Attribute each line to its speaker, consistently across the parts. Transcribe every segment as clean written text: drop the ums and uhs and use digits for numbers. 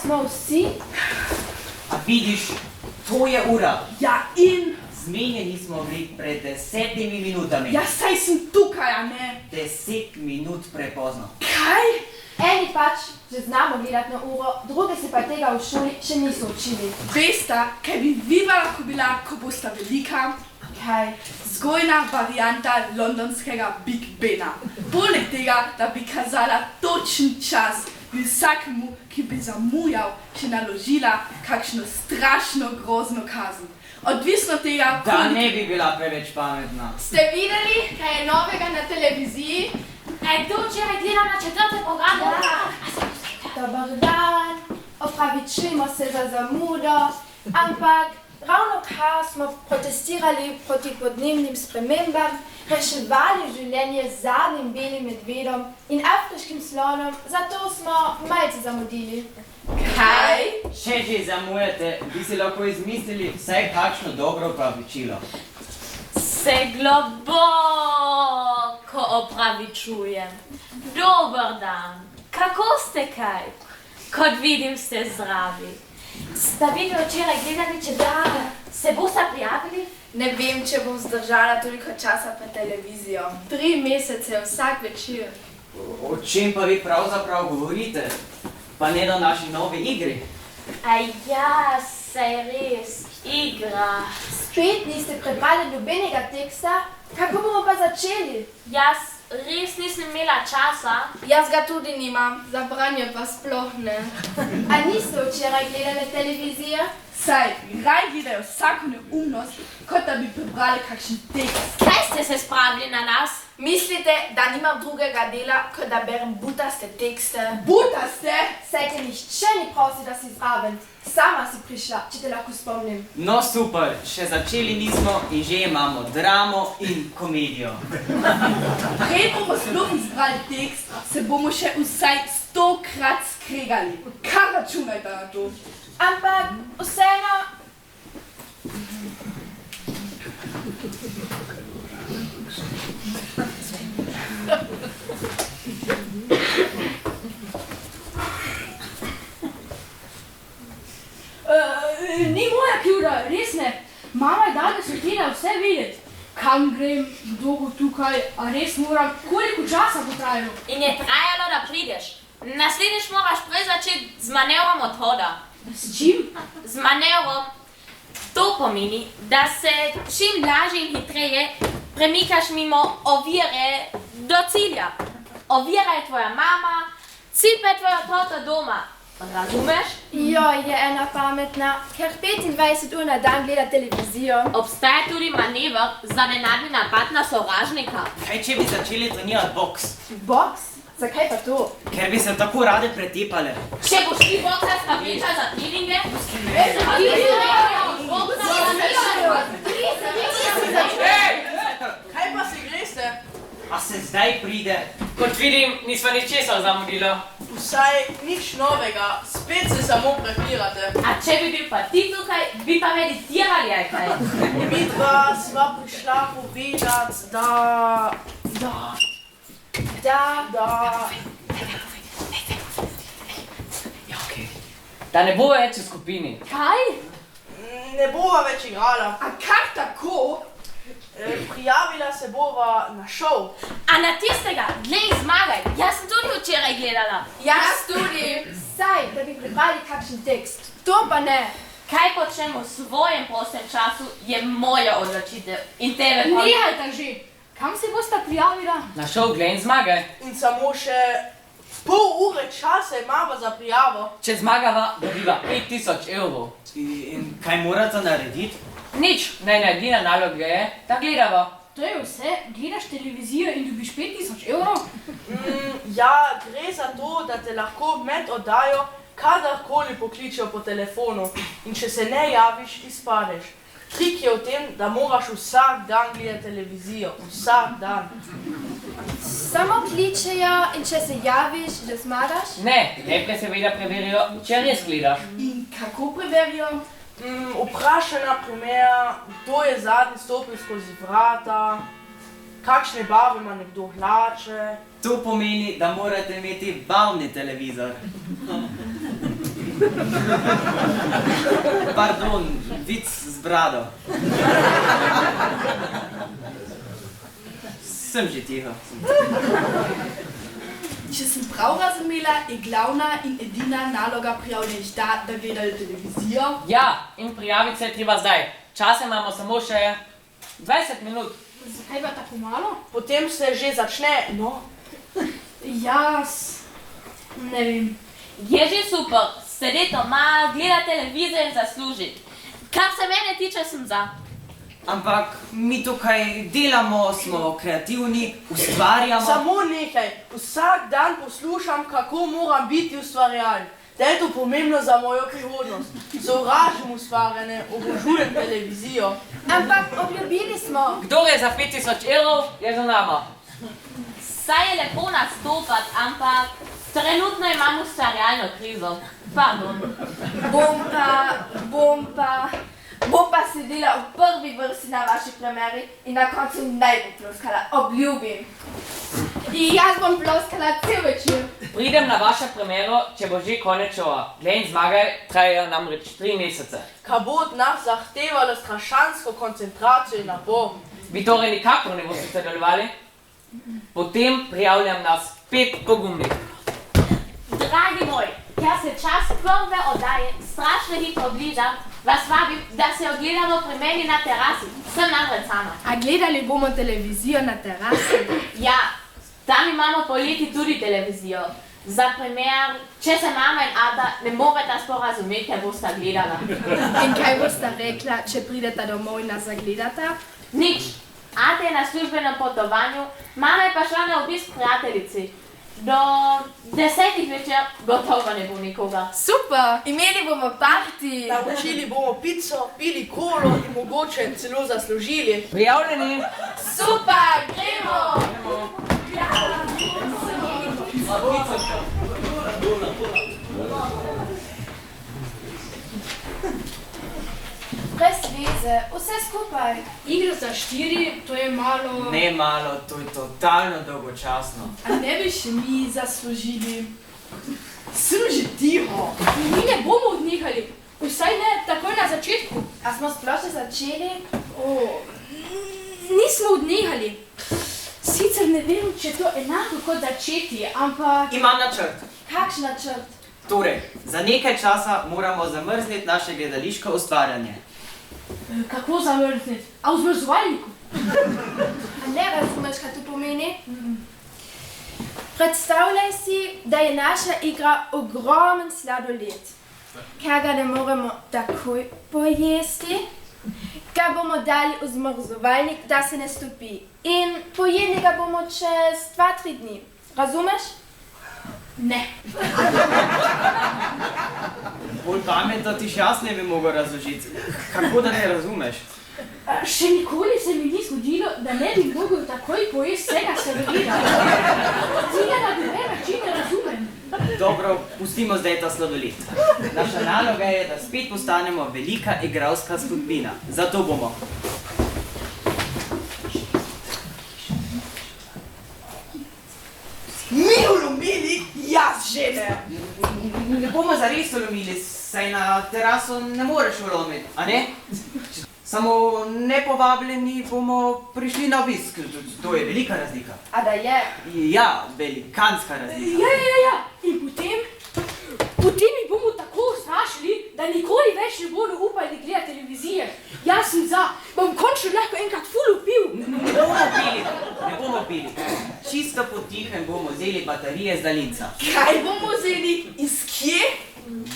Speaker 1: smo vsi.
Speaker 2: A vidiš, to je ura.
Speaker 1: Ja, in?
Speaker 2: Zmenjeni smo bili pred 10 minutami.
Speaker 1: Ja, saj sem tukaj, a ne?
Speaker 2: 10 minut prepozno.
Speaker 1: Kaj?
Speaker 3: Eni pač že znamo gledati na uro, drugi se pa tega v šoli še niso učili.
Speaker 1: Veste, kaj bi vi lahko bila, ko bosta velika?
Speaker 3: Kaj?
Speaker 1: Vzgojna varianta londonskega Big Bena. Poleg tega, da bi kazala točen čas, bi vsakemu, ki bi zamujal, še naložila kakšno strašno grozno kazen. Odvisno tega,
Speaker 2: Da ne bi bila preveč pametna.
Speaker 4: Ste videli, kaj je novega na televiziji?
Speaker 5: Kdo včeraj gleda na 4. programu?
Speaker 3: Dober dan, opravičujemo se za zamudo, ampak ravnokar smo protestirali proti podnebnim spremembam, reševali življenje z zadnjim belim medvedom in afriškim slonom, zato smo malce zamudili.
Speaker 1: Kaj?
Speaker 2: Če že zamujate, bi si lahko izmislili vsaj kakšno dobro opravičilo.
Speaker 5: Se globoko opravičujem. Dober dan. Kako ste kaj? Kot vidim, ste zdravi. Sta videli včeraj gledali 4. Se boste prijavili?
Speaker 4: Ne vem, če bom zdržala toliko časa pred televizijo. 3 mesece vsak večer.
Speaker 2: O čem pa vi pravzaprav govorite? Pa ne do naši novi igri.
Speaker 5: Ja, saj res. Igra.
Speaker 3: Spet niste prebrali nobenega teksta, kako bomo pa začeli?
Speaker 5: Jaz res nisem imela časa.
Speaker 4: Jaz ga tudi nimam, za branje pa sploh ne.
Speaker 3: A niste včeraj gledali televizijo?
Speaker 1: Saj, raj gledajo vsako neumnost, kot da bi prebrali kakšen tekst.
Speaker 5: Kaj ste se spravili na nas?
Speaker 4: Mislite, da nimam drugega dela, kot da berem butaste tekste?
Speaker 1: Butaste?
Speaker 3: Saj te nihče ni prosil, da si zraven. Sama si prišla, če te lahko spomnim.
Speaker 2: No super, še začeli nismo in že imamo dramo in komedijo.
Speaker 1: Prej bomo sploh izbrali tekst, se bomo še vsaj 100-krat skregali. Kar računajte na to.
Speaker 3: Ampak vseeno...
Speaker 6: Ni moja krivda, res ne. Mama je danes hotela vse vedeti. Kam grem, kdo bo tukaj, a res moram, koliko časa bo trajalo.
Speaker 5: In je trajalo, da prideš. Naslednjič moraš prej začeti z manevrom odhoda.
Speaker 6: S čim?
Speaker 5: Z manevrom. To pomeni, da se čim lažje in hitreje premikaš mimo ovire do cilja. Ovira je tvoja mama, cilj pa je tvoja tota doma. Razumeš?
Speaker 3: Joj, je ena pametna, ker 25 ur na dan gleda televizijo.
Speaker 5: Obstaja tudi manever za nenadni napad na sovražnika.
Speaker 2: Kaj če bi začeli trenirati boks?
Speaker 3: Boks? Zakaj pa to?
Speaker 2: Ker bi se tako rade pretepale.
Speaker 5: Če boš ti boksarska vreča za treninge,
Speaker 7: Kaj pa si greste?
Speaker 2: A se zdaj pride?
Speaker 8: Kot vidim, nisva ničesar zamudila.
Speaker 7: Vsaj nič novega, spet se samo prepirate.
Speaker 5: a če bi bil pa ti tukaj, bi pa meditirali, aj kaj?
Speaker 7: Midva sva prišla povedati, da...
Speaker 8: Da ne bo več v skupini.
Speaker 6: Kaj?
Speaker 7: Ne bova več igrala.
Speaker 1: A kar tako?
Speaker 7: Prijavila se bova na šov.
Speaker 5: A na tistega, glej, zmagaj, jaz sem tudi včeraj gledala.
Speaker 4: Jaz tudi.
Speaker 3: Saj, da bi prebrali kakšen tekst. To pa ne.
Speaker 5: Kaj počnemo v svojem prostem času, je moja odločitev. In tebe pa...
Speaker 6: Nehajte že. Kam se bosta prijavila?
Speaker 8: Na šov glej in zmagaj.
Speaker 7: In samo še pol ure časa imamo za prijavo.
Speaker 8: Če zmagava, dobiva 5000 evrov.
Speaker 2: In kaj morate narediti?
Speaker 8: Nič, najna naloga je, da gledava.
Speaker 6: To je vse, gledaš televizijo in dobiš 5000 evrov?
Speaker 7: Ja, gre za to, da te lahko med oddajo kadarkoli pokličejo po telefonu in če se ne javiš, izpadeš. Trik je v tem, da moraš vsak dan gledati televizijo. Vsak dan.
Speaker 3: Samo kličejo in če se javiš, da zmagaš?
Speaker 8: Ne, najprej seveda preverijo, če res gledaš.
Speaker 1: In kako preverijo?
Speaker 7: Vprašaj na primer, kdo je zadnji stopil skozi vrata, kakšne barve ima nekdo hlače.
Speaker 2: To pomeni, da morate imeti bavni televizor. Pardon, vic z brado. Sem že tiho.
Speaker 1: Če sem prav razumela, je glavna in edina naloga prijavljenih da gledajo televizijo.
Speaker 8: Ja, in prijaviti se je treba zdaj. Časa imamo samo še 20 minut.
Speaker 6: Zakaj pa tako malo?
Speaker 7: Potem se že začne, no.
Speaker 6: Jaz ne vem.
Speaker 5: Je že super, sedeti doma, gledati televizijo in zaslužiti. Kar se mene tiče, sem za.
Speaker 2: Ampak mi tukaj delamo, smo kreativni, ustvarjamo.
Speaker 7: Samo nekaj. Vsak dan poslušam, kako moram biti ustvarjalen. Da je to pomembno za mojo prihodnost. Sovražim ustvarjanje, obožujem televizijo.
Speaker 3: Ampak obljubili smo.
Speaker 8: Kdo je za 5000 evrov, je za nama.
Speaker 5: Saj je lepo nastopati, ampak trenutno imam ustvarjalno krizo. Pardon.
Speaker 4: Bom pa sedela v prvi vrsti na vaši premjeri in na koncu ne bom ploskala, obljubim.
Speaker 6: In jaz bom ploskala cel večer.
Speaker 8: Pridem na vašo premiero, če bo že konec šova. Glej in zmagaj, trajajo namreč 3 mesece.
Speaker 7: Kar bo od nas zahtevalo strašansko koncentracijo in napor.
Speaker 8: Vi torej nikakor ne boste sodelovali? Potem prijavljam nas 5 pogumnih.
Speaker 5: Dragi moj, ker se čas prve oddaje strašno hitro bliža, vas vabim, da se ogledamo pri meni na terasi. Sem namreč sama.
Speaker 4: A gledali bomo televizijo na terasi?
Speaker 5: Ja, tam imamo poleti tudi televizijo. Za primer, če se mama in Ada ne moreta sporazumeti, ker bosta gledala.
Speaker 4: In kaj bosta rekla, če prideta domov in nas zagledata?
Speaker 5: Nič. Ada je na službenem potovanju, mama je pa šla na obisk prijateljici. Do 10 večer gotovo ne bo nikoga.
Speaker 4: Super! Imeli bomo parti!
Speaker 7: Naročili bomo pico, pili kolo in mogoče celo zaslužili.
Speaker 8: Prijavljeni?
Speaker 4: Super! Gremo!
Speaker 3: Brez veze, vse skupaj.
Speaker 6: Igra za 4, to je malo...
Speaker 2: Ne malo, to je totalno dolgočasno.
Speaker 1: A ne bi še mi zaslužili? Sem že tiho.
Speaker 6: Mi ne bomo odnehali. Vsaj ne takoj na začetku.
Speaker 3: A smo sploh že začeli?
Speaker 6: Nismo odnehali. Sicer ne vem, če to enako kot začeti, ampak...
Speaker 2: Imam načrt.
Speaker 3: Kakšen načrt?
Speaker 2: Torej, za nekaj časa moramo zamrzniti naše gledališko ustvarjanje.
Speaker 6: Kako zamrzniti? A v zmrzovalniku?
Speaker 3: A ne razumeš, kaj to pomeni? Predstavljaj si, da je naša igra ogromen sladoled, ker ga ne moremo takoj pojesti, ga bomo dali v zmrzovalnik, da se ne stopi. In pojedli ga bomo čez 2-3 dni. Razumeš?
Speaker 6: Ne.
Speaker 2: Bolj pametno ti še jaz ne bi mogel razložiti. Kako da ne razumeš?
Speaker 6: Še nikoli se mi ni zgodilo, da ne bi mogel takoj pojesti vsega sladoleda. Tega na druge načine razumem.
Speaker 2: Dobro, pustimo zdaj ta sladoled. Naša naloga je, da spet postanemo velika igralska skupina. Zato bomo.
Speaker 1: Mi ulomili, jaz že ne.
Speaker 2: Ne bomo zares ulomili, saj na teraso ne moreš ulomiti, a ne? Samo nepovabljeni bomo prišli na obisk. To je velika razlika.
Speaker 4: A da je?
Speaker 2: Ja, velikanska razlika.
Speaker 6: Ja. In potem jih bomo tako ustrašili, da nikoli več ne bodo upali gledati televizije. Jaz sem za, bom končno lahko enkrat ful upil.
Speaker 2: Ne bomo pili. Čisto potihem bomo vzeli baterije z daljinca.
Speaker 1: Kaj bomo vzeli? Iz kje?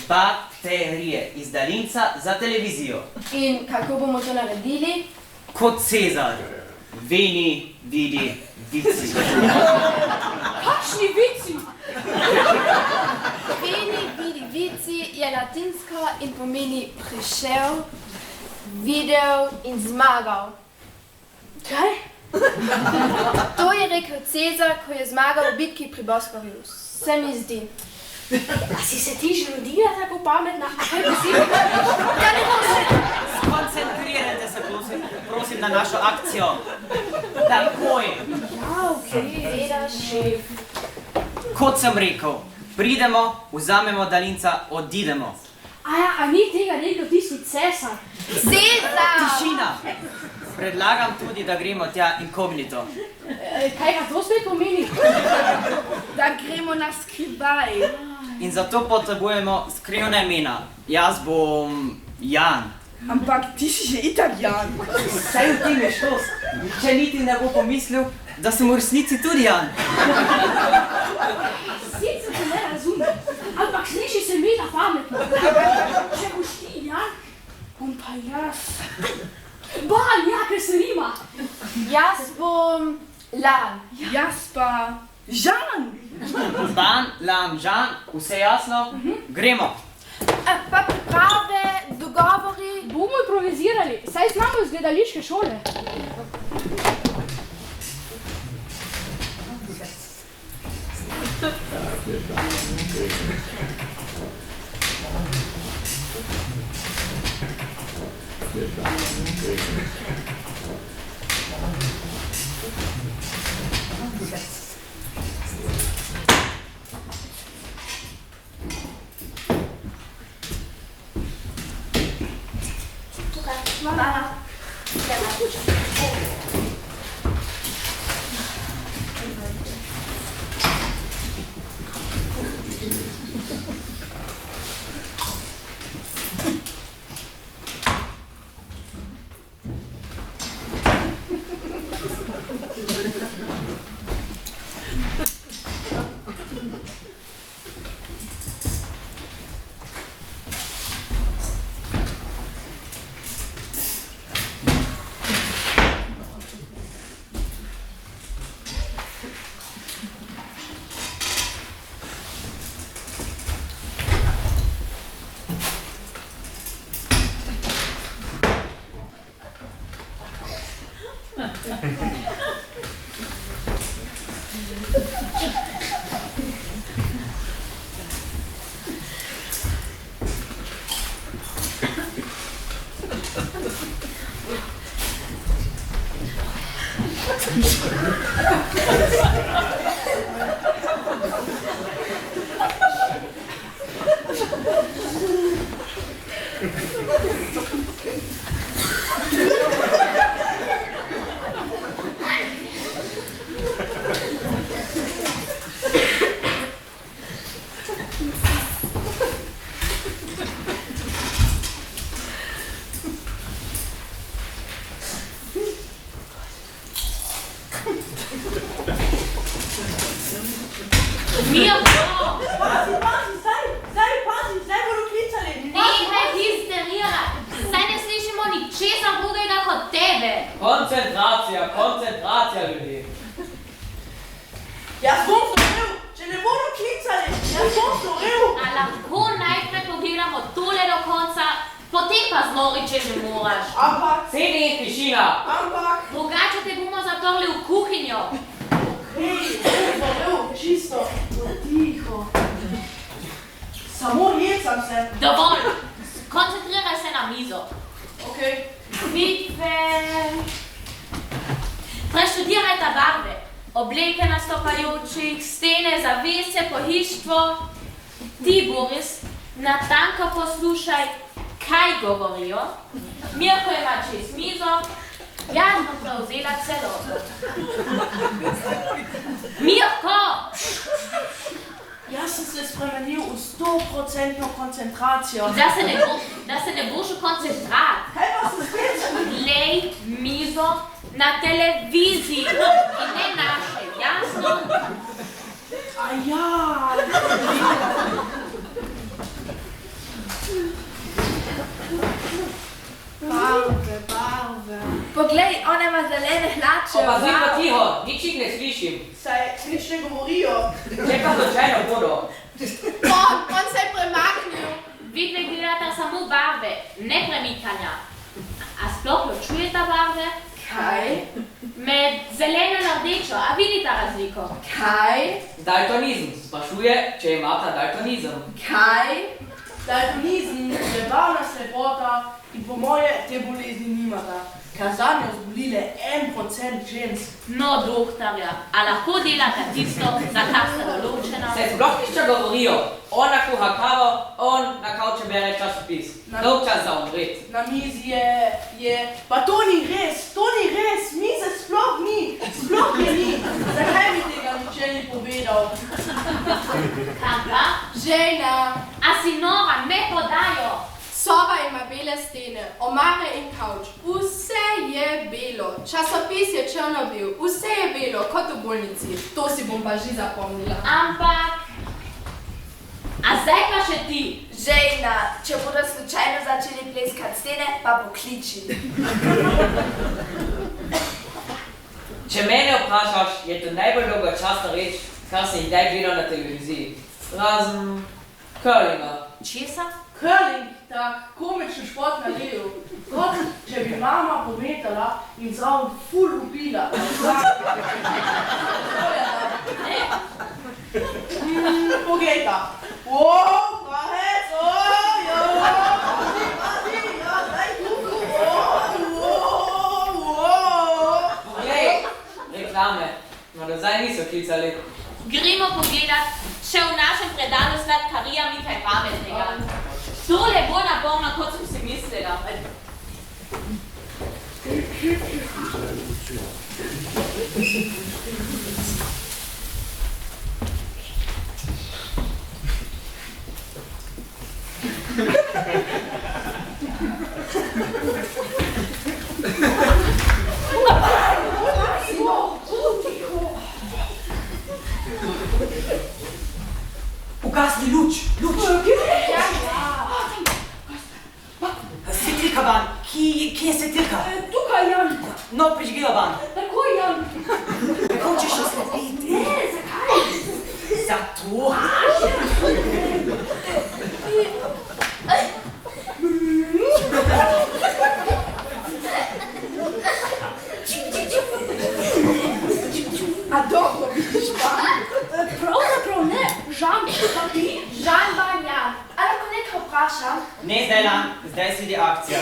Speaker 2: Baterije iz daljinca za televizijo.
Speaker 3: In kako bomo to naredili?
Speaker 2: Kot Cezar. Veni, vidi, vici.
Speaker 6: Kakšni vici?
Speaker 3: Veni, vidi, vici je latinsko in pomeni prišel, videl in zmagal.
Speaker 6: Kaj?
Speaker 3: To je rekel Cezar, ko je zmagal v bitki pri Bosporju. Se mi zdi.
Speaker 6: A si se ti že rodila tako pametna? A kaj bi si?
Speaker 2: Skoncentrirajte se, prosim, na našo akcijo. Takoj.
Speaker 3: Ja, okej. Seveda, šef.
Speaker 2: Kot sem rekel, Pridemo, vzamemo daljinca, odidemo.
Speaker 6: A ni tega rekel tisti cesar?
Speaker 3: Cesar!
Speaker 2: Tišina! Predlagam tudi, da gremo tja inkognito.
Speaker 6: Kaj pa to spet pomeni?
Speaker 1: Da gremo na skrivaj.
Speaker 2: In zato potrebujemo skrivna imena. Jaz bom Jan.
Speaker 1: Ampak ti si že Italijan.
Speaker 2: Saj v tem je štos. Če niti ne bo pomislil, da sem v resnici tudi Jan.
Speaker 6: Sicer se ne razume, ampak sliši se mi na pametno. Če boš ti Jan, bom pa jaz. Ban, ja, ker se rima.
Speaker 3: Jaz bom Lan.
Speaker 1: Jaz pa Žan.
Speaker 2: Ban, Lam, Žan, vse jasno? Gremo.
Speaker 3: Pa priprave, dogovori.
Speaker 6: Bomo improvizirali, saj znamo iz gledališke šole.
Speaker 8: Koncentracija ljudi.
Speaker 7: Jaz bom storil, če ne bodo klicali, jaz bom storil.
Speaker 5: A lahko najprej pogledamo tole do konca, potem pa znori, če že moraš.
Speaker 7: Ampak,
Speaker 8: Sedi, tišina.
Speaker 7: ampak,
Speaker 5: Drugače te bomo zaprli v kuhinjo.
Speaker 7: hej, bom storil, čisto, tiho. Samo jecam se.
Speaker 5: Dovolj, koncentriraj se na mizo.
Speaker 7: Okej.
Speaker 5: Bitve. Preštudiraj ta barve. Obleke nastopajočih, stene, zavese, pohištvo. Ti, Boris, natanko poslušaj, kaj govorijo. Mirko ima čez mizo, jaz bom prevzela celoto. Mirko!
Speaker 7: Jaz sem se spremenil v 100% koncentracijo.
Speaker 5: Da se ne boš koncentrat.
Speaker 7: Kaj pa se spet?
Speaker 5: Glej mizo na televiziji in ne naše, jasno?
Speaker 7: A ja.
Speaker 4: Barve. Poglej, ona ima zelene hlače.
Speaker 8: Opazi pa tiho, nič jih ne slišim.
Speaker 7: Saj nič ne govorijo.
Speaker 8: Čekam slučajno vodo.
Speaker 3: On se je premaknil.
Speaker 5: Vidve gledata samo barve, ne premikanja. A sploh ločujeta barve?
Speaker 4: Kaj?
Speaker 5: Med zeleno in rdečo, a vidita razliko?
Speaker 4: Kaj?
Speaker 8: Daltonizem. Sprašuje, če imata daltonizem.
Speaker 4: Kaj?
Speaker 7: Daltonizem je davna slepota in po moje te bolezni nimata. Kazanje zbolile 1% žensk.
Speaker 5: No, doktorja, a lahko delate tisto, za kar ste določena?
Speaker 8: Se sploh nišče govorijo. Ona kuha kavo, on na kavču bere časopis. Dolg čas za umret.
Speaker 7: Na mizi je... Pa to ni res, mize sploh ni. Zakaj mi tega niče ni povedal?
Speaker 5: Kam pa?
Speaker 3: Žena,
Speaker 5: A si nora, me podajo.
Speaker 3: soba ima bele stene, omare in kavč. Vse je belo. Časopis je črno-bel. Vse je belo, kot v bolnici. To si bom pa že zapomnila.
Speaker 5: Ampak... A zdaj pa še ti.
Speaker 4: Žejna, če bodo slučajno začeli pleskati stene, pa pokliči.
Speaker 8: Če mene vprašaš, je to najbolj dolgočasna reč, kar sem kdaj gledal na televiziji. Razen curlinga.
Speaker 5: Česa?
Speaker 7: Curling, ta komični šport na ledu. Kot če bi mama pometala in zraven ful ubila. Poglejta. Pahec,
Speaker 8: Poglej, reklame. No, zdaj niso klicali.
Speaker 5: Gremo pogledat, še v našem predalu sladkarija mi kaj pametnega. Tole bo napolno, kot sem si mislila.
Speaker 2: Ugasni luč. Svetilka van, kje je svetilka?
Speaker 6: Tukaj, Jan.
Speaker 2: No, prižgijo van.
Speaker 6: Takoj, Jan.
Speaker 2: Hočeš oslepiti?
Speaker 6: Ne, zakaj?
Speaker 2: Zato.
Speaker 1: A dobro vidiš pa?
Speaker 6: Pravzaprav ne, Žan, pa ti?
Speaker 3: Žan van Jan, a lahko nekaj vprašam?
Speaker 2: Ne zdaj, Lan, zdaj sledi akcija.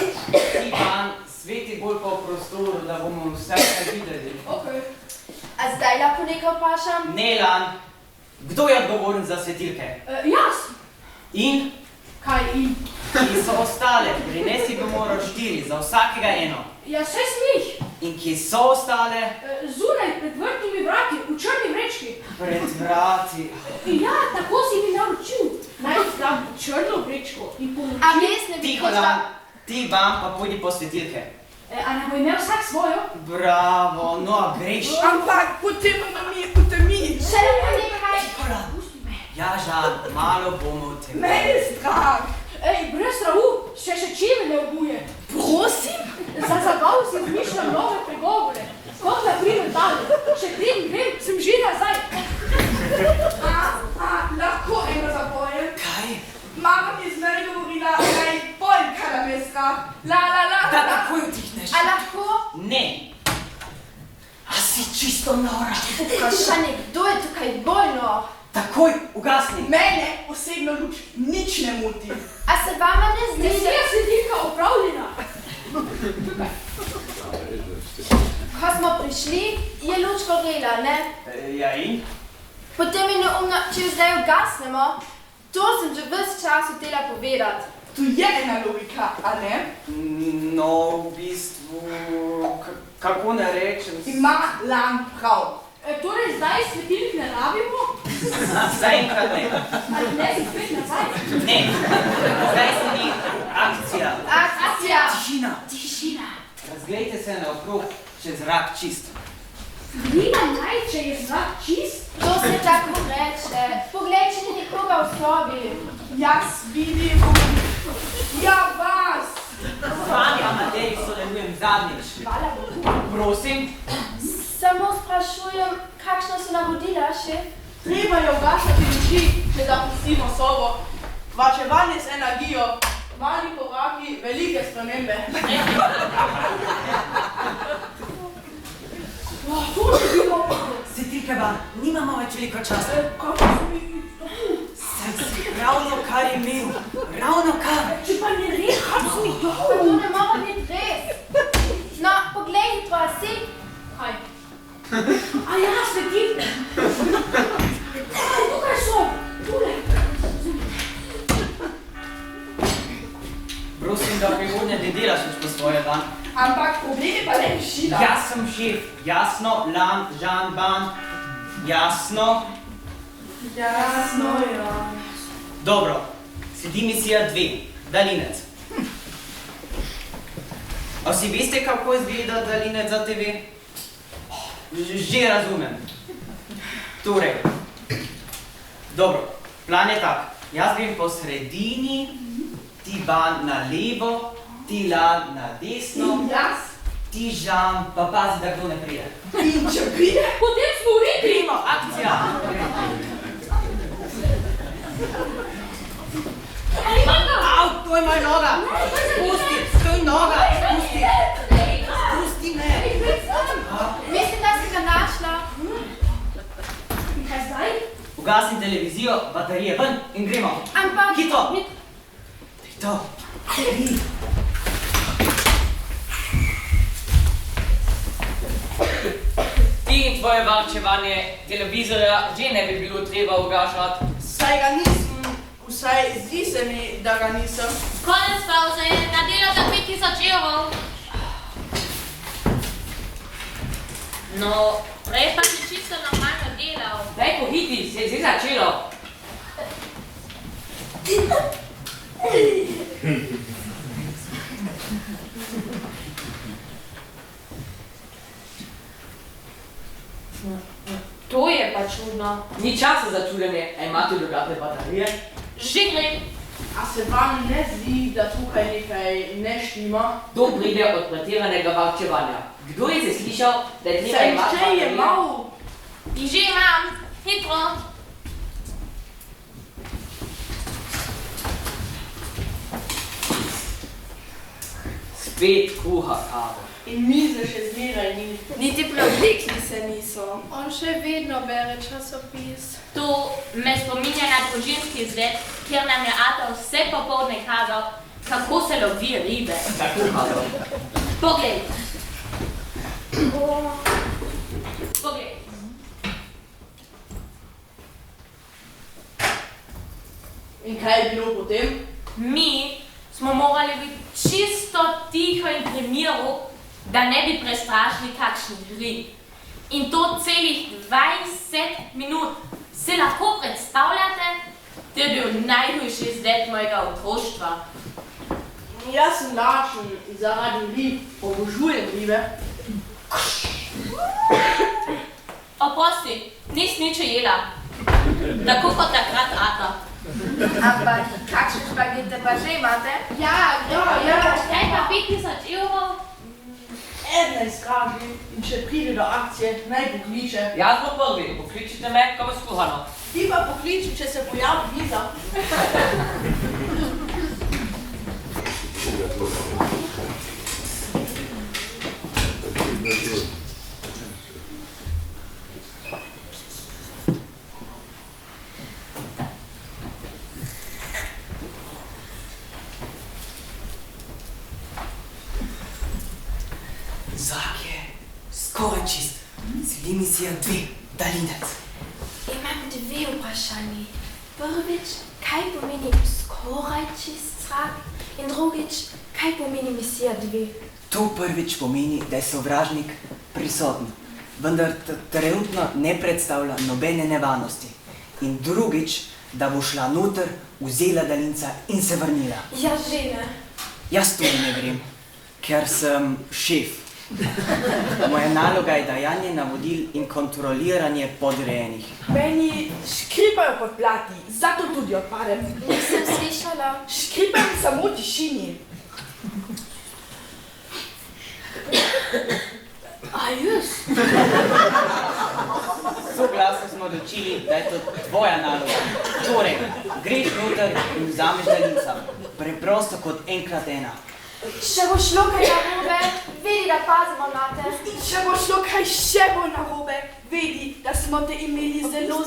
Speaker 2: Ti van sveti bolj po prostoru, da bomo vse kaj videli.
Speaker 3: A zdaj lahko nekaj vprašam?
Speaker 2: Ne, Lan. Kdo je odgovoren za svetilke?
Speaker 6: Jaz.
Speaker 2: In?
Speaker 6: Kaj in?
Speaker 2: Kje so ostale? Prinesi bi moral 4, za vsakega eno.
Speaker 6: Ja, saj smih.
Speaker 2: In kje so ostale?
Speaker 6: Zunaj, pred vrtnimi vrati, v črni vrečki.
Speaker 2: Pred vrati.
Speaker 6: Ja, tako si mi naročil. Naj dam črno vrečko in
Speaker 3: A
Speaker 6: pomoči.
Speaker 3: res ne bi
Speaker 2: Tiho, Lan. Ti vam pa pojdi po svetilke.
Speaker 6: A ne bo imel vsak svojo?
Speaker 2: Bravo, no, a greš.
Speaker 1: Ampak potem mi v temi.
Speaker 3: Še lahko nekaj?
Speaker 2: Ja, Žan, malo bomo v tem.
Speaker 1: Meni je strah.
Speaker 6: Ej, brez strahu, še čime ne obuje.
Speaker 1: Prosim?
Speaker 6: Za zabav si izmišljam nove pregovore. Kot na primer tale. Še 3 grem, sem že nazaj.
Speaker 1: Lahko eno zapojem.
Speaker 2: Kaj?
Speaker 1: Mama mi je zmeraj govorila, naj pojem, kaj nam je strah. La.
Speaker 2: Da takoj utihneš.
Speaker 3: A lahko?
Speaker 2: Ne. A si čisto nora.
Speaker 3: Vprašanje, kdo je tukaj bolj nor?
Speaker 2: Takoj ugasni.
Speaker 1: Mene osebno luč nič ne moti.
Speaker 3: A se vama ne zdi,
Speaker 6: Ne je svetilka opravljena.
Speaker 3: ko smo prišli, je luč gorela, ne?
Speaker 2: Ja in?
Speaker 3: Potem je neumno, če jo zdaj ugasnemo. To sem že ves čas hotela povedati.
Speaker 1: Tu je ena logika, a ne?
Speaker 2: No, v bistvu, kako ne rečem?
Speaker 1: Ima Lan prav.
Speaker 6: Torej zdaj svetilk ne rabimo?
Speaker 2: Zaenkrat ne.
Speaker 6: Ali ne si spet nazaj?
Speaker 2: Ne. Zdaj sledi akcija.
Speaker 3: Akcija!
Speaker 2: Tišina. Razglejte se naokrog, če zrak čist.
Speaker 6: Nima naj, če je zrak čist?
Speaker 3: To se tako reče. Poglej, če ni nikoga v sobi.
Speaker 1: Jaz vidim. Ja, vas.
Speaker 2: Z vami, Amadej, sodelujem zadnjič.
Speaker 6: Hvala Bogu.
Speaker 2: Prosim.
Speaker 3: Samo sprašujem, kakšna so navodila, šef?
Speaker 7: Treba je ugasati luči, če da pustimo sobo. Varčevanje z energijo, mali koraki, velike spremembe.
Speaker 6: To ne bilo.
Speaker 2: Svetilke van, nimamo več veliko časa.
Speaker 6: Kako so mi
Speaker 2: Sem si ravno kar imel. Ravno kar.
Speaker 6: Če pa ne res, kako so mi
Speaker 3: Pa to ne mora biti res. No,
Speaker 2: da delaš več po svoje dan.
Speaker 1: Ampak problem je pa le rešila.
Speaker 2: Jaz sem šef, jasno, lan, žan, ban, jasno.
Speaker 1: Jasno, ja.
Speaker 2: Dobro, sledi misija 2, daljinec. A vsi veste, kako izgleda daljinec za TV? Že razumem. Torej, dobro, plan je tak. Jaz grem po sredini, ti ban na levo, ti lan na desno.
Speaker 1: In jaz?
Speaker 2: Ti žan, pa pazi, da kdo ne pride.
Speaker 1: In če pride?
Speaker 6: Potem smo v redu.
Speaker 2: Gremo, akcija! Au, to je moja noga! Spusti, to je noga! Spusti! Spusti me!
Speaker 3: Mislim, da si ga našla.
Speaker 6: In kaj zdaj?
Speaker 2: Ugasni televizijo, baterije ven in gremo.
Speaker 3: Ampak...
Speaker 2: Hito! Hito!
Speaker 8: Ti in tvoje varčevanje televizorja že ne bi bilo treba ugašati.
Speaker 7: Saj ga nisem, vsaj zdi se mi, da ga nisem.
Speaker 5: Konec pauze, na delo za 5000 evrov. No, prej pa si čisto normalno delal.
Speaker 8: Daj pohiti, se je že začelo.
Speaker 5: To je pa čudno.
Speaker 8: Ni časa za čudenje, a imate dodatne baterije?
Speaker 5: Že grem.
Speaker 7: A se vam ne zdi, da tukaj nekaj ne štima?
Speaker 8: To pride od pretiranega varčevanja. Kdo je se slišal, da je treba
Speaker 7: Saj
Speaker 8: imati
Speaker 7: če je
Speaker 8: baterije?
Speaker 7: mal.
Speaker 5: In že imam. Hitro.
Speaker 8: Spet kuha kavo.
Speaker 7: In mize še zmeraj ni.
Speaker 1: Niti preoblekli se niso.
Speaker 3: On še vedno bere časopis.
Speaker 5: To me spominja na družinski izlet, kjer nam je Ata vse popoldne kazal, kako se lovi ribe.
Speaker 8: Tako kavo.
Speaker 5: Poglej. Poglej.
Speaker 7: In kaj je bilo potem?
Speaker 5: Mi smo morali biti čisto tiho in pri miru, da ne bi prestrašili kakšnih rib. In to celih 20 minut. Se lahko predstavljate? To je bil najhujši izlet mojega otroštva.
Speaker 7: Jaz sem lačen zaradi rib, obožujem ribe.
Speaker 5: Oprosti, nis nič jela. Tako kot takrat Ata.
Speaker 4: Ampak kakšne špagete pa že imate?
Speaker 3: Ja.
Speaker 5: Kaj pa 5000 evrov?
Speaker 7: Ena izkaži in če pride do akcije, naj pokliče.
Speaker 8: Jaz bom prvi, pokličite me, ko bo skuhano.
Speaker 7: Ti pa pokliči, če se pojavi miza.
Speaker 2: Zrak je skoraj čist. Sledi misija 2, daljinec.
Speaker 3: Imam dve vprašanji. Prvič, kaj pomeni skoraj čist zrak? In drugič, kaj pomeni misija 2?
Speaker 9: To prvič pomeni, da je sovražnik prisoten, vendar trenutno ne predstavlja nobene nevarnosti. In drugič, da bo šla noter, vzela daljinca in se vrnila.
Speaker 3: Ja, že ne.
Speaker 9: Jaz tudi ne grem, ker sem šef. Moja naloga je dajanje navodil in kontroliranje podrejenih.
Speaker 1: Meni škripajo pod plati, zato tudi odpadem.
Speaker 3: Nisem slišala.
Speaker 1: Škripam samo v tišini.
Speaker 6: A jaz?
Speaker 9: Soglasno smo odločili, da je to tvoja naloga. Torej, greš noter in vzameš daljinca. Preprosto kot enkrat ena.
Speaker 3: Če bo šlo kaj narobe, vedi, da pazimo nate.
Speaker 1: In če bo šlo kaj še bolj narobe, vedi, da smo te imeli zelo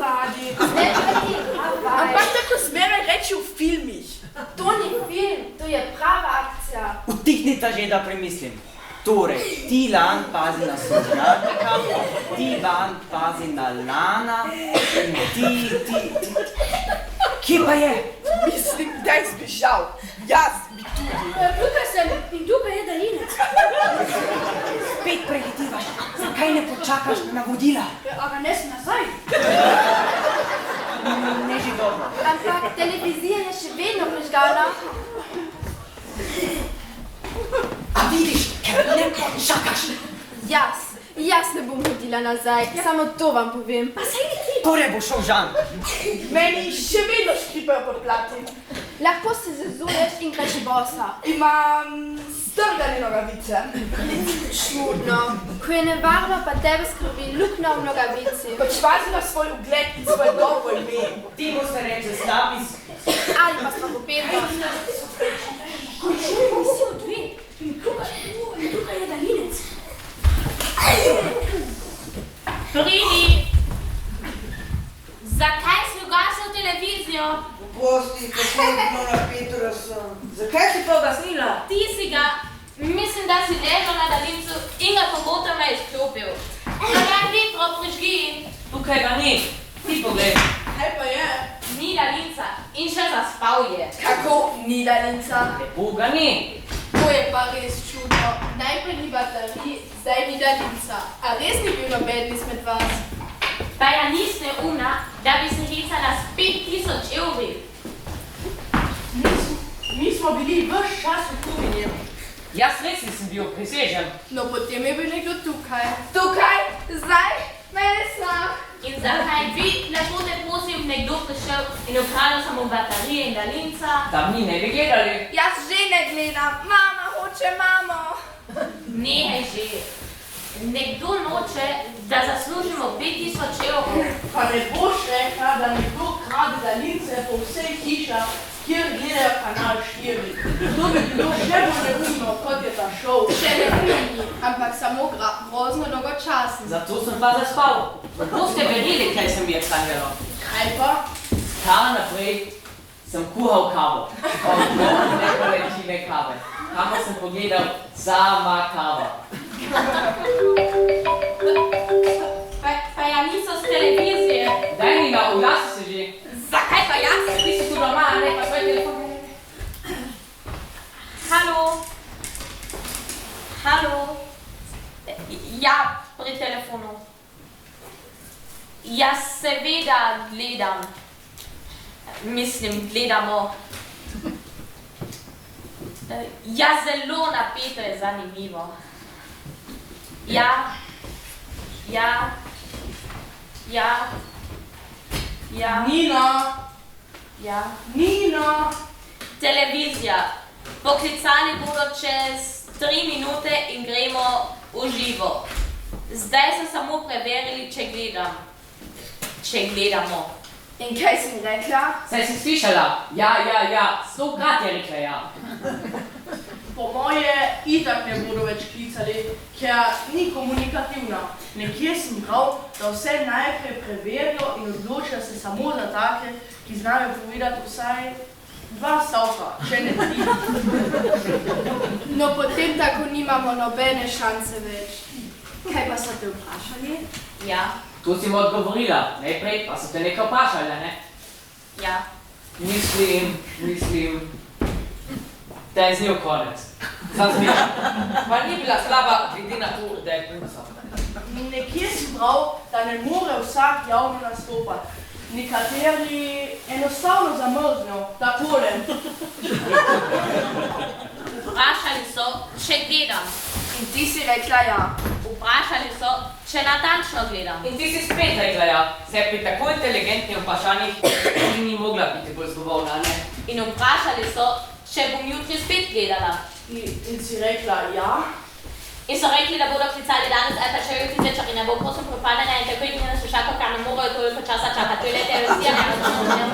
Speaker 1: radi.
Speaker 3: Ne preti, pravaj.
Speaker 1: Ampak tako zmeraj reči v filmih.
Speaker 3: To ni film, to je prava akcija.
Speaker 9: Utihnite že, da premislim. Torej, ti lan pazi na sovražnika, ti ban pazi na lana in ti... Kje pa je?
Speaker 1: Mislim, da je zbežal. Jaz bi tu
Speaker 6: Tukaj sem in tukaj je daljinec.
Speaker 9: Spet prehitivaš, zakaj ne počakaš na navodila?
Speaker 6: A ga nes nazaj?
Speaker 9: Ne že dobro.
Speaker 3: Ampak televizija je še vedno prižgana.
Speaker 9: A vidiš, ker ne počakaš.
Speaker 3: Jaz ne bom hodila nazaj, samo to vam povem.
Speaker 6: Pa saj ni ti.
Speaker 9: Torej bo šel Žan.
Speaker 1: Meni še vedno škripajo pod plati.
Speaker 3: Lahko se zazuleš in greš bosa.
Speaker 1: Imam strgane nogavice.
Speaker 3: Čudno. Ko je nevarno, pa tebe skrbi luknja v nogavici.
Speaker 1: Pač pazi na svoj ugled in svoj dobro ime.
Speaker 2: Ti mu se reče Stapis.
Speaker 3: Ali pa slabopevno.
Speaker 6: Končujemo vsi od dve. In tukaj je daljinec.
Speaker 5: Pridi! Zakaj si ugasnil televizijo?
Speaker 10: Posti, kako na Petra sem. Zakaj si pa ugasnila?
Speaker 5: Ti si ga, mislim, da si ležal na daljincu in ga pomotoma izklopil. Zakaj hitro prižgi?
Speaker 8: Tukaj ga ni. Ti poglej.
Speaker 1: Kaj pa je?
Speaker 5: Ni daljinca in še zaspal je.
Speaker 1: Kako ni daljinca?
Speaker 8: Lepo ga ni.
Speaker 1: To je pa res čudno. Najprej ni baterij, zdaj ni daljinca. A res ni bil noben izmed vas?
Speaker 5: Pa ja niste una, da bi se hecala s 5000 evri.
Speaker 7: Mi smo bili ves čas v kuhinji.
Speaker 8: Jaz res nisem bil prisežen.
Speaker 1: No, potem je bil nekdo tukaj.
Speaker 4: Tukaj, zdaj, mene strah.
Speaker 5: In zakaj bi, lepo te prosim, nekdo prišel in ukradel samo baterije in daljinca?
Speaker 8: Tam mi ne bi gledali.
Speaker 4: Jaz že ne gledam, mama hoče mamo.
Speaker 5: Nehaj že. Nekdo noče, da zaslužimo 5000 evrov.
Speaker 7: Pa ne boš rekla, da nekdo krade daljince po vsej hišah, kjer gledajo kanal 4. To bi bilo še bolj neumno, kot je ta šov.
Speaker 1: Še ne vini, ampak samo grozno dolgočasno.
Speaker 8: Zato sem pa zaspal. Boste verjeli, kaj sem jaz sanjalo.
Speaker 1: Kaj pa?
Speaker 8: Tam naprej sem kuhal kavo. Ogromne količine kave. Kamor sem pogledal, sama kava.
Speaker 5: Pa ja niso z televizije.
Speaker 8: Daj mi ga, uglasi se že.
Speaker 5: Zakaj pa jaz? Ti si tu doma, ne pa svoj telefon. Halo? Halo? Ja, pri telefonu. Ja, seveda gledam. Mislim, gledamo. Ja, zelo napeto je zanimivo. Ja.
Speaker 7: Nina!
Speaker 5: Ja.
Speaker 7: Nina!
Speaker 5: Televizija. Poklicali bodo čez 3 minute in gremo v živo. Zdaj so samo preverili, če gledam. Če gledamo.
Speaker 1: In kaj si mi rekla?
Speaker 8: Saj si slišala? Ja. 100krat je rekla ja.
Speaker 7: Po moje itak ne bodo več klicali, ker ni komunikativna. Nekje sem bral, da vse najprej preverijo in odločijo se samo za take, ki znajo povedati vsaj 2 stavka, če ne 3.
Speaker 1: No, potem tako nimamo nobene šanse več. Kaj pa so te vprašali?
Speaker 5: Ja.
Speaker 8: Tu si mu odgovorila. Najprej pa so te nekaj vprašali, ne?
Speaker 5: Ja.
Speaker 8: Mislim, da je z njo konec. Sam zmišljam. Pa ni bila slaba, glede na to, da je punca.
Speaker 7: Nekje sem bral, da ne more vsak javno nastopati. Nekateri enostavno zamrznejo, takole.
Speaker 5: Vprašali so, če gledam.
Speaker 1: In ti si rekla ja.
Speaker 5: Vprašali so, če natančno gledam.
Speaker 8: In ti si spet rekla ja. Se pri tako inteligentnih vprašanjih ni mogla biti bolj zgovorna, ne?
Speaker 5: In vprašali so, če bom jutri spet gledala.
Speaker 7: In si rekla ja.
Speaker 5: In so rekli, da bodo klicali danes ali pa še jutri zvečer in ne bo prosim propadanja in tako jedine slušalko, ker ne morajo toliko časa čakati. To je le televizija, ne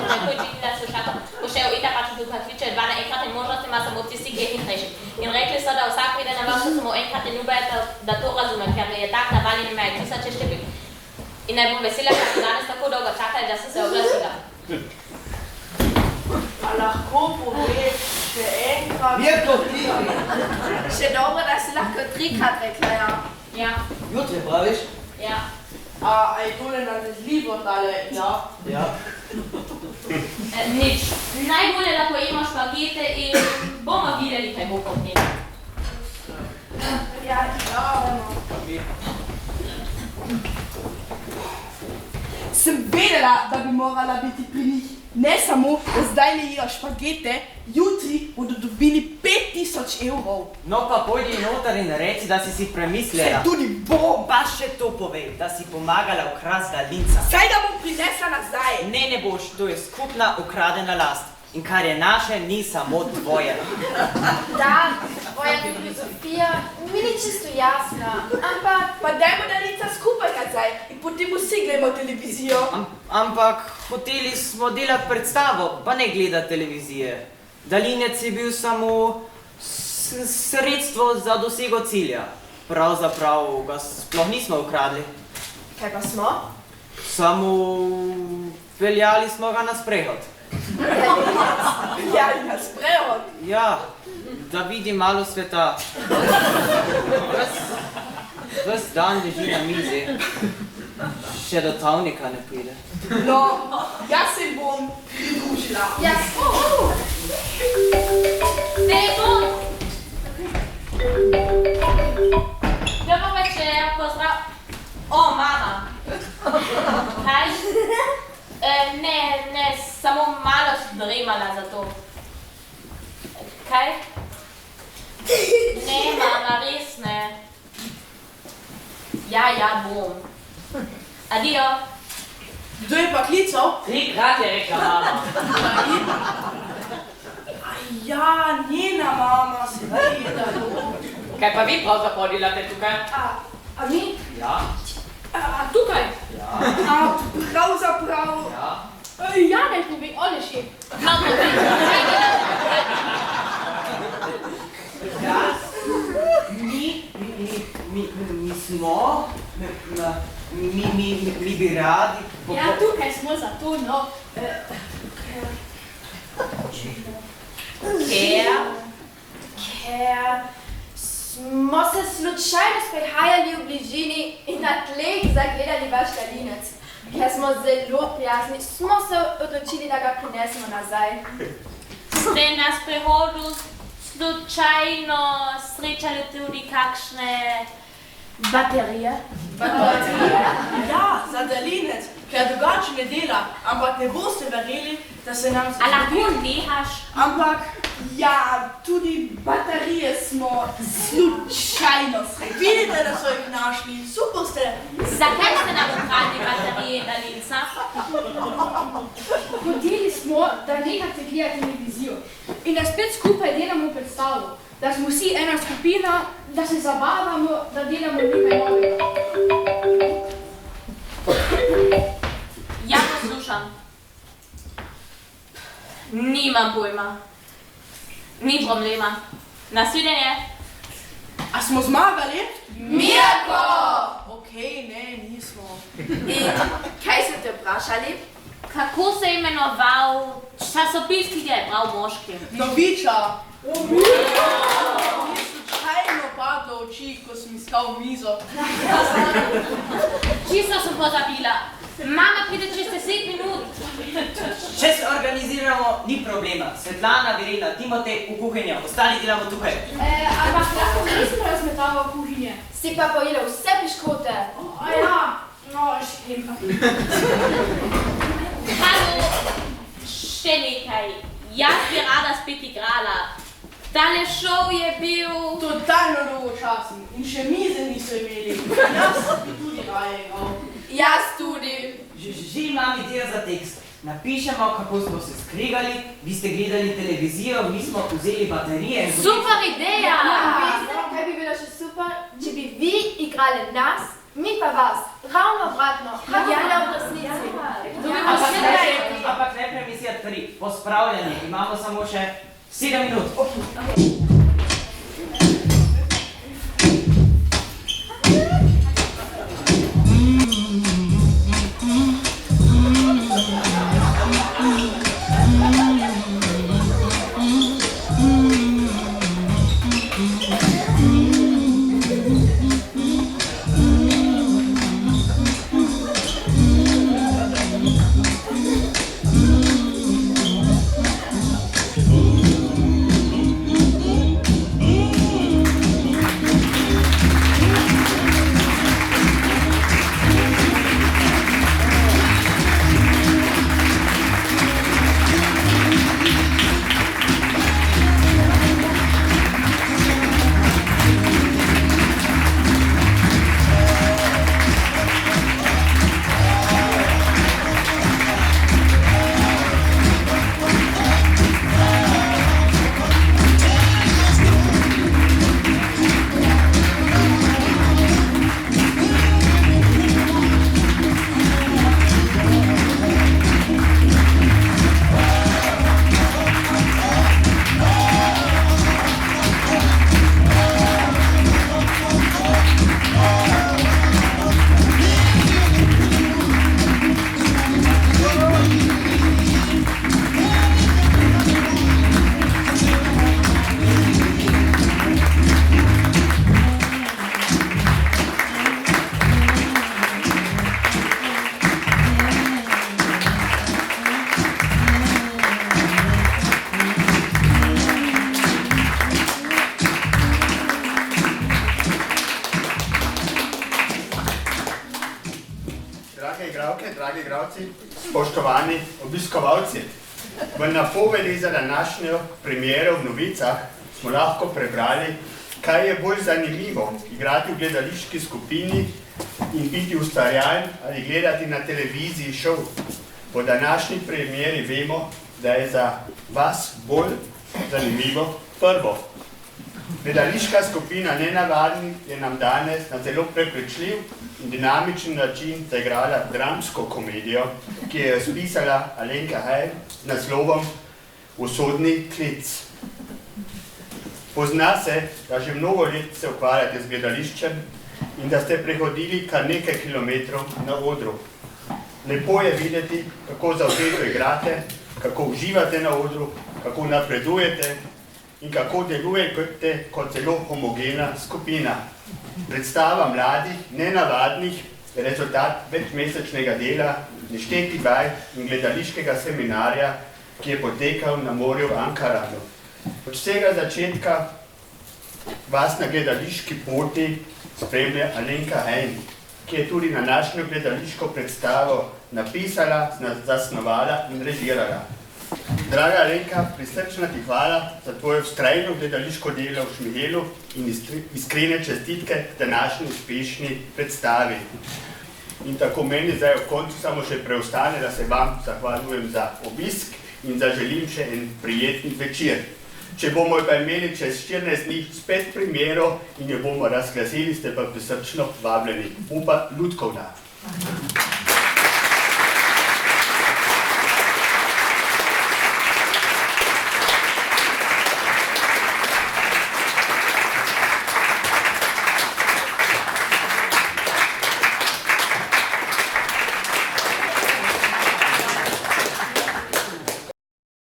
Speaker 5: tako jedine slušalko, bo še ita pač tukaj kliče 2 naenkrat in možnost ima samo tisti, ki je hitrejši. In rekli so, da vsak pride na vrsto samo enkrat in ljubite, da to razume, ker je tak navaljen imajo 1000 števil. In naj bom vesela, ker so danes tako dolgo čakali, da sem se oglasila.
Speaker 7: A lahko poveš še enkrat?
Speaker 10: Mirko, pridi.
Speaker 1: Še dobro, da si lahko 3krat rekla ja.
Speaker 5: Ja.
Speaker 10: Jutri praviš?
Speaker 5: Ja.
Speaker 7: A je tole nalezljivo tale ja?
Speaker 10: Ja.
Speaker 5: Nič. Najbolje, da pojemo špagete in bomo videli, kaj bo kot njega.
Speaker 3: Ja,
Speaker 1: Sem vedela, da bi morala biti pri njih. Ne samo, da zdaj ne jejo špagete, jutri bodo dobili 5000 evrov.
Speaker 2: No pa pojdi noter in reci, da si premislila.
Speaker 1: Se tudi bom.
Speaker 2: Pa še to povej, da si pomagala ukrast daljinca.
Speaker 1: Saj ga bom prinesla nazaj.
Speaker 2: Ne boš, to je skupna ukradena last. In kar je naše, ni samo tvoje.
Speaker 3: da, tvoja filozofija mi ni čisto jasna, ampak...
Speaker 1: Pa dajmo daljinca skupaj nazaj in potem vsi gledamo televizijo.
Speaker 2: Ampak hoteli smo delati predstavo, pa ne gledati televizije. Daljinec je bil samo sredstvo za dosego cilja. Pravzaprav ga sploh nismo ukradli.
Speaker 3: Kaj pa smo?
Speaker 2: Samo peljali smo ga na sprehod.
Speaker 1: Ja, na sprehod.
Speaker 2: Ja, da vidi malo sveta. Ves dan leži na mizi. Še do tavnika ne pride.
Speaker 1: No, jaz se bom pridružila.
Speaker 3: Jaz.
Speaker 5: Stefan! Dobro večer, pozdrav. O, mama. Kaj? Ne, samo malo dremala za to. Kaj? Ne, mama, res ne. Ja, bom. Adio.
Speaker 7: Kdo je pa klical?
Speaker 8: 3-krat je rekla mama.
Speaker 7: Ja, njena mama, seveda.
Speaker 8: Kaj pa vi pravzaprav delate tukaj?
Speaker 6: A mi?
Speaker 8: Ja.
Speaker 6: Tukaj?
Speaker 8: Ja.
Speaker 1: Pravzaprav.
Speaker 8: Ja.
Speaker 6: Ja, ne povej, odeš je.
Speaker 5: No, povej.
Speaker 2: Jaz? Mi smo? Mi bi radi...
Speaker 6: Ja, tukaj smo zato, no.
Speaker 3: Ker smo se slučajno sprehajali v bližini in na tleh zagledali vaš daljinec. Ker smo zelo prijazni, smo se odločili, da ga prinesemo nazaj.
Speaker 5: Ste na sprehodu slučajno srečali tudi kakšne baterije?
Speaker 7: Ja, za daljinec, ker drugače ne dela, ampak ne boste verjeli, da se nam
Speaker 5: A lahko nehaš?
Speaker 1: Ampak, ja, tudi baterije smo slučajno srečali.
Speaker 7: Vidite, da so jih našli, super ste.
Speaker 5: Zakaj ste nam ukradli baterije daljinca?
Speaker 6: Hoteli smo, da nehate gledati televizijo in da spet skupaj delamo predstavo. Da smo vsi ena skupina, da se zabavamo, da delamo nekaj novega.
Speaker 5: Ja, poslušam. Nimam pojma. Ni problema. Nasvidenje.
Speaker 7: A smo zmagali?
Speaker 3: Mirko!
Speaker 7: Okej, ne, nismo.
Speaker 3: In kaj ste te vprašali?
Speaker 5: Kako se je imenoval časopis, ki ga je bral moški?
Speaker 7: Noviča. Mi je slučajno padlo v oči, ko sem iskal mizo.
Speaker 5: Čisto sem pozabila. Mama pride čez 10 minut.
Speaker 2: Če se organiziramo, ni problema. Svetlana, Virena, Timotej v kuhinjo, ostali delamo tukaj.
Speaker 6: Ampak lahko nismo razmetava v kuhinje.
Speaker 3: Si pa pojela vse piškote.
Speaker 6: A ja, no, škrimka.
Speaker 5: Halo, še nekaj. Jaz bi rada spet igrala. Tale šov je bil...
Speaker 7: Totalno dolgočasen in še mize niso imeli. Jaz bi tudi raje igral.
Speaker 3: Jaz tudi.
Speaker 2: Že imam idejo za tekst. Napišemo, kako smo se skregali, vi ste gledali televizijo, mi smo vzeli baterije in...
Speaker 5: Super ideja!
Speaker 3: Veste, kaj bi bilo še super, če bi vi igrali nas, mi pa vas. Ravno obratno. Ja, v resnici.
Speaker 2: Ampak najprej misija 3. Pospravljanje. Imamo samo še 7 minut.
Speaker 11: dragi igralci, spoštovani obiskovalci. V napovedi za današnjo premiero v novicah smo lahko prebrali, kaj je bolj zanimivo, igrati v gledališki skupini in biti ustvarjalen ali gledati na televiziji šov. Po današnji premieri vemo, da je za vas bolj zanimivo prvo. Gledališka skupina Nenavadni je nam danes na zelo prepričljiv in dinamičen način zaigrala dramsko komedijo, ki je spisala Alenka Hein z naslovom Usodni klic. Pozna se, da že mnogo let se ukvarjate z gledališčem in da ste prehodili kar nekaj kilometrov na odru. Lepo je videti, kako zavzeto igrate, kako uživate na odru, kako napredujete in kako delujete kot zelo homogena skupina. Predstava mladih, nenavadnih, je rezultat večmesečnega dela, neštetih vaj in gledališkega seminarja, ki je potekal na morju v Ankaranu. Od vsega začetka vas na gledališki poti spremlja Alenka Hein, ki je tudi na našo gledališko predstavo napisala, zasnovala in režirala. Draga Alenka, prisrčna ti hvala za tvoje vztrajno gledališko delo v Šmihelu in iskrene čestitke k današnji uspešni predstavi. In tako meni zdaj v koncu samo še preostane, da se vam zahvaljujem za obisk in zaželim še en prijeten večer. Če bomo pa imeli čez 14 dni spet premiero in jo bomo razglasili, ste pa prisrčno vabljeni. Upa Ludkovna.